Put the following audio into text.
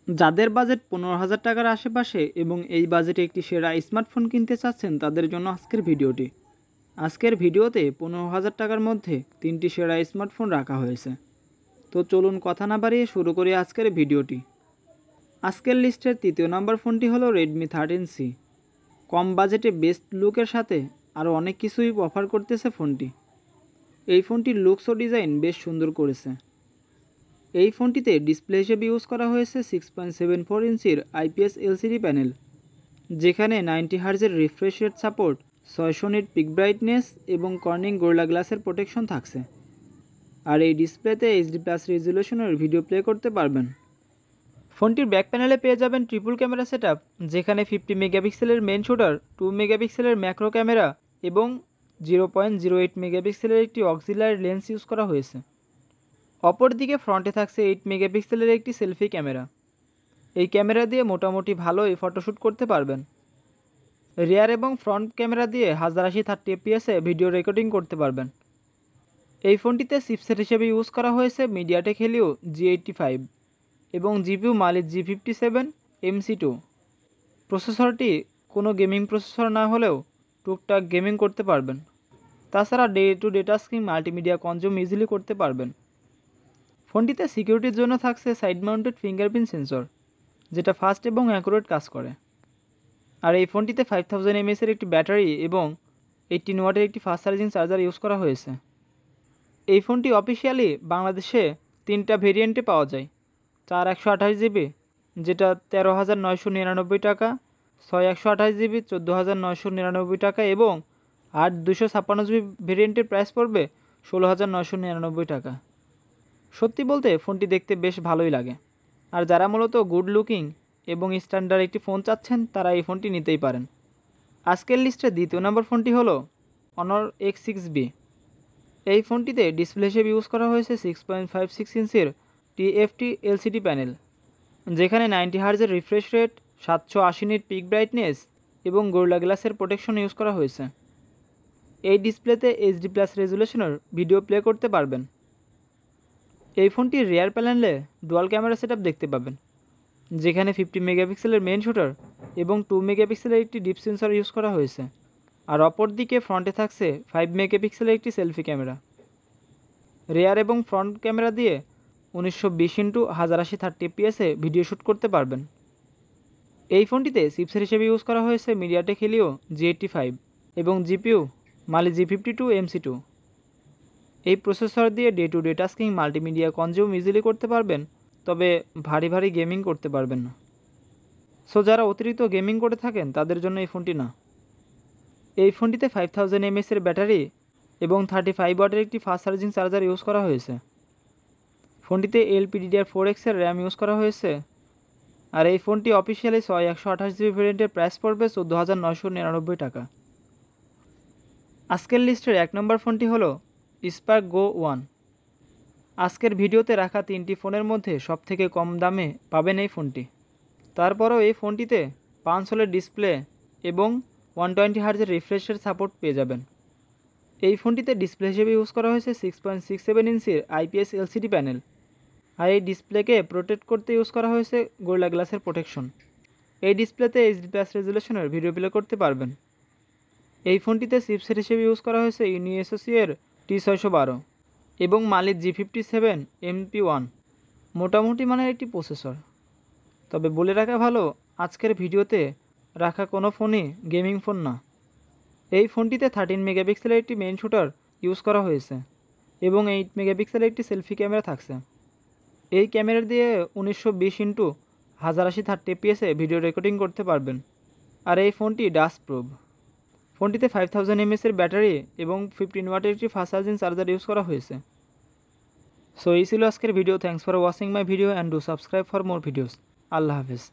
যাদের বাজেট 15,000 টাকার আশেপাশে এবং এই বাজেটে একটি সেরা স্মার্টফোন কিনতে চাচ্ছেন তাদের জন্য আজকের ভিডিওটি। আজকের ভিডিওতে 15,000 টাকার মধ্যে 3টি সেরা স্মার্টফোন রাখা হয়েছে। তো চলুন কথা না বাড়িয়ে শুরু করি আজকের ভিডিওটি। আজকের লিস্টের 3য় নম্বর ফোনটি হলো রেডমি 13C। কম বাজেটে বেস্ট লুকের সাথে আরও অনেক কিছুই অফার করতেছে ফোনটি। এই ফোনটির লুকস ও ডিজাইন বেশ সুন্দর করেছে। এই ফোনটিতে ডিসপ্লে হিসেবে ইউজ করা হয়েছে 6.74 ইঞ্চির IPS LCD প্যানেল, যেখানে 90 হার্জের refresh rate support, 600 nit peak brightness এবং কর্নিং গোরিলা গ্লাসের প্রোটেকশন থাকছে। আর এই ডিসপ্লেতে HD+ রেজুলেশনের ভিডিও প্লে করতে পারবেন। ফোনটির ব্যাক প্যানেলে পেয়ে যাবেন ট্রিপল ক্যামেরা সেটআপ, যেখানে 50 মেগাপিক্সেলের মেন শুটার, 2 মেগাপিক্সেলের ম্যাক্রো ক্যামেরা এবং 0.08 মেগাপিক্সেলের একটি অক্সিলারি লেন্স ইউজ করা হয়েছে। অপরদিকে ফ্রন্টে থাকছে 8 মেগাপিক্সেলের একটি সেলফি ক্যামেরা। এই ক্যামেরা দিয়ে মোটামুটি ভালোই ফটোশ্যুট করতে পারবেন। রিয়ার এবং ফ্রন্ট ক্যামেরা দিয়ে 1080 30 fps ভিডিও রেকর্ডিং করতে পারবেন। এই ফোনটিতে চিপসেট হিসেবে ইউজ করা হয়েছে মিডিয়াটেক হেলিও G85 এবং জিপিইউ মালিক G57 MC2। প্রসেসরটি কোনো গেমিং প্রসেসর না হলেও টুকটাক গেমিং করতে পারবেন। তাছাড়া day to day tasking multimedia consume easily করতে পারবেন। ফোনটিতে সিকিউরিটির জন্য থাকছে সাইড মাউন্টেড ফিঙ্গারপ্রিন্ট সেন্সর, যেটা ফাস্ট এবং অ্যাকুরেট কাজ করে। আর এই ফোনটিতে 5000 mAh এর একটি ব্যাটারি এবং 18 ওয়াটের একটি ফাস্ট চার্জিং চার্জার ইউজ করা হয়েছে। এই ফোনটি অফিসিয়ালি বাংলাদেশে 3টা ভেরিয়েন্টে পাওয়া যায়। 4 128GB যেটা 13,999 টাকা, 6 128GB 14,999 টাকা এবং 8 256GB ভেরিয়েন্টের প্রাইস পড়বে 16,999 টাকা। সত্যি বলতে ফোনটি দেখতে বেশ ভালোই লাগে। আর যারা মূলত গুড লুকিং এবং স্ট্যান্ডার্ড একটি ফোন চাচ্ছেন তারা এই ফোনটি নিতেই পারেন। আজকের লিস্টে 2য় নম্বর ফোনটি হলো Honor X6B। এই ফোনটিতে ডিসপ্লে হিসেবে ইউজ করা হয়েছে 6.56 ইঞ্চির TFT LCD প্যানেল, যেখানে 90 হার্জের refresh rate, 780 nit peak brightness এবং গোরিলা গ্লাসের প্রোটেকশন ইউজ করা হয়েছে। এই ডিসপ্লেতে HD+ রেজুলেশনের ভিডিও প্লে করতে পারবেন। এই ফোনটির রিয়ার প্যানেলে ডুয়াল ক্যামেরা সেটআপ দেখতে পাবেন, যেখানে 50 মেগাপিক্সেলের মেন শুটার এবং 2 মেগাপিক্সেলের একটি ডিপ সেন্সর ইউজ করা হয়েছে। আর অপরদিকে ফ্রন্টে থাকছে 5 মেগাপিক্সেলের একটি সেলফি ক্যামেরা। রিয়ার এবং ফ্রন্ট ক্যামেরা দিয়ে 1920x1080 30 fps ভিডিও শ্যুট করতে পারবেন। এই ফোনটিতে চিপসেট হিসেবে ইউজ করা হয়েছে মিডিয়াটেক হেলিও G85 এবং জিপিইউ মালিক G52 MC2। এই প্রসেসর দিয়ে day to day tasking multimedia consume easily করতে পারবেন, তবে ভারী গেমিং করতে পারবেন না। সো যারা অতিরিক্ত গেমিং করে থাকেন তাদের জন্য এই ফোনটি না। এই ফোনটিতে 5000 mAh এর ব্যাটারি এবং 35 ওয়াটের একটি ফাস্ট চার্জিং চার্জার ইউজ করা হয়েছে। ফোনটিতে LPDDR4X এর র্যাম ইউজ করা হয়েছে। আর এই ফোনটি অফিসিয়ালি 6 128GB ভেরিয়েন্টের প্রাইস পড়বে 14,999 টাকা। আজকের লিস্টের 1 নম্বর ফোনটি হলো Spark Go 1। আজকের ভিডিওতে রাখা 3টি ফোনের মধ্যে সবথেকে কম দামে পাবেন এই ফোনটি। তারপরেও এই ফোনটিতে পাঞ্চ হোলের ডিসপ্লে এবং 120 হার্জের রিফ্রেশের সাপোর্ট পেয়ে যাবেন। এই ফোনটিতে ডিসপ্লে হিসেবে ইউজ করা হয়েছে 6.67 ইঞ্চির IPS LCD প্যানেল। আর এই ডিসপ্লেকে প্রোটেক্ট করতে ইউজ করা হয়েছে গোরিলা গ্লাসের প্রোটেকশন। এই ডিসপ্লেতে HD+ রেজুলেশনের ভিডিও প্লে করতে পারবেন। এই ফোনটিতে চিপসেট হিসেবে ইউজ করা হয়েছে UniSoC এর T612 এবং মালিক G57 MP1। মোটামুটি মানের একটি প্রসেসর। তবে বলে রাখা ভালো, আজকের ভিডিওতে রাখা কোনো ফোনই গেমিং ফোন না। এই ফোনটিতে 13 মেগাপিক্সেলের একটি মেইন শুটার ইউজ করা হয়েছে এবং 8 মেগাপিক্সেলের একটি সেলফি ক্যামেরা থাকছে। এই ক্যামেরা দিয়ে 1920x1080 30 fps ভিডিও রেকর্ডিং করতে পারবেন। আর এই ফোনটি ডাস্ট প্রুফ। ফোনটিতে 5000 mAh এর ব্যাটারি এবং 15 ওয়াটের একটি ফাস্ট চার্জিং চার্জার ইউজ করা হয়েছে। সো এই ছিল আজকের video. Thanks for watching my video and do subscribe for more videos. আল্লাহ হাফেজ।